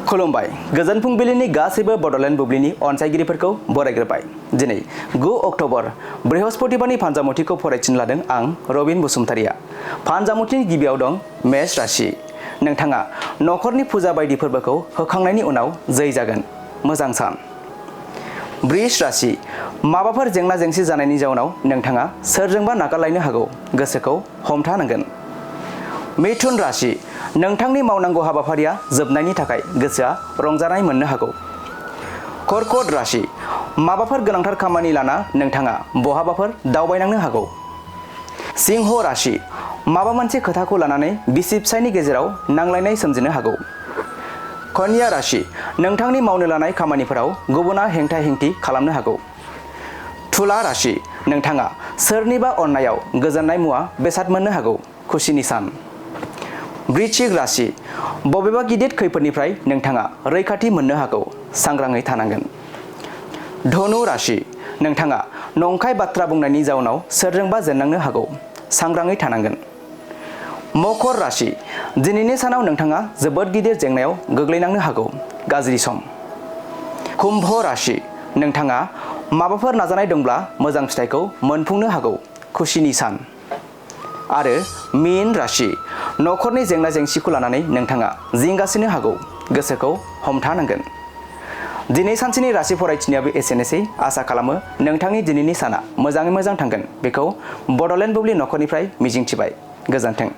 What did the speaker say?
खुलुमबाय गोजोन फुंबिलिनि गासैबो बडलेण्ड बुब्लिनि अनसायगिरिफोरखौ बरायग्रोबाय। दिनै 9 अक्ट'बर बृहस्पतिबारनि फानजामुथिखौ फरायथिनो लादों आं रबिन बसुमतारिया। फानजामुथिनि गिबियाव दं मेष राशि। नोंथाङा नखरनि फुजा बायदि फोरबोखौ होखांनायनि उनाव जै जागोन। मोजां सान। वृष राशि। माबाफोर जेंना जेंसि जानायनि जाउनाव नोंथाङा सोरजोंबा नागारलायनो हागौ। गोसोखौ हमथानांगोन। मिथुन राशि। नोंथांनि मावनांगौ हाबाफारिया जोबनायनि थाखाय गोसोआ रंजानाय मोननो हागौ। कर्कट राशि। माबाफोर गोनांथार खामानि लाना नोंथाङा बहाबाफोर दावबायनांनो हागौ। सिंह राशि। माबा मोनसे खोथाखौ लानानै बिसि फिसायनि गेजेराव नांलायनाय सोमजिनो हागौ। कन्या राशि। नोंथांनि मावनो लानाय खामानिफोराव गुबुना हेंथा हेंथि खालामनो हागौ। तुला राशि। नोंथाङा सोरनिबा अननायाव गोजोननाय मुवा बेसाद मोननो हागौ। खुसिनि सान। वृश्चिक राशि। बबेबा गिदिर खैफोदनिफ्राय नोंथाङा रैखाथि मोननो हागौ। सांग्राङै थानांगोन। धनु राशि। नोंथाङा नंखाय बाथ्रा बुंनायनि जाउनाव सोरजोंबा जेननांनो हागौ। सांग्राङै थानांगोन। मकर राशि। दिनैनि सानाव नोंथाङा जोबोद गिदिर जेंनायाव गोग्लैनांनो हागौ। गाज्रि सम। कुम्भ राशि। नोंथाङा माबाफोर नाजानाय दंब्ला मोजां फिथाइखौ मोनफुंनो हागौ। खुसिनि सान। आरो मीन राशि। नखरनि जेंना जेंसिखौ लानानै नोंथाङा जिंगासिनो हागौ। गोसोखौ हमथानांगोन। दिनै सानसेनि राशि फरायथिनायाबो एसेनोसै। आसा खालामो नोंथांनि दिनैनि साना मोजाङै मोजां थांगोन। बेखौ बडलेण्ड बुब्लि नखरनिफ्राय मिजिंथिबाय। गोजोन्थों।